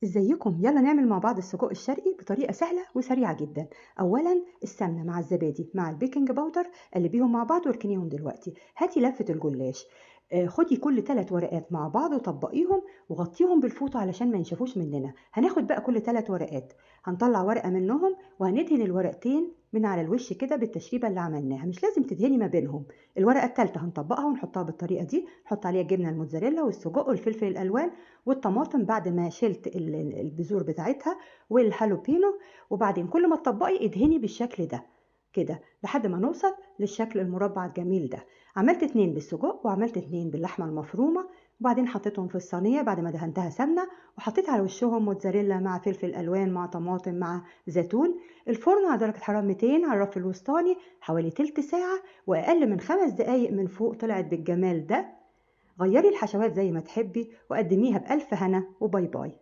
ازيكم؟ يلا نعمل مع بعض السجق الشرقي بطريقة سهلة وسريعة جدا. اولا السمنة مع الزبادي مع البيكنج باودر، قلبيهم مع بعض واركنيهم دلوقتي. هاتي لفة الجلاش. خدي كل 3 ورقات مع بعض وطبقيهم وغطيهم بالفوطة علشان ما ينشفوش مننا. هناخد بقى كل 3 ورقات، هنطلع ورقة منهم وهندهن الورقتين من على الوش كده بالتشريبة اللي عملناها، مش لازم تدهني ما بينهم. الورقة التالتة هنطبقها ونحطها بالطريقة دي، نحط عليها الجبنة الموتزاريلا والسجق والفلفل الألوان والطماطم بعد ما شلت البذور بتاعتها والهالوبينو. وبعدين كل ما تطبقي ادهني بالشكل ده كده لحد ما نوصل للشكل المربع الجميل ده. عملت 2 بالسجق وعملت 2 باللحمة المفرومة، وبعدين حطيتهم في الصينية بعد ما دهنتها سمنة، وحطيت على وشهم موتزاريلا مع فلفل ألوان مع طماطم مع زيتون. الفرن على درجة حرارة 200 على الرف الوسطاني حوالي تلت ساعة، وأقل من 5 دقايق من فوق طلعت بالجمال ده. غيري الحشوات زي ما تحبي وقدميها بألف هنا وباي باي.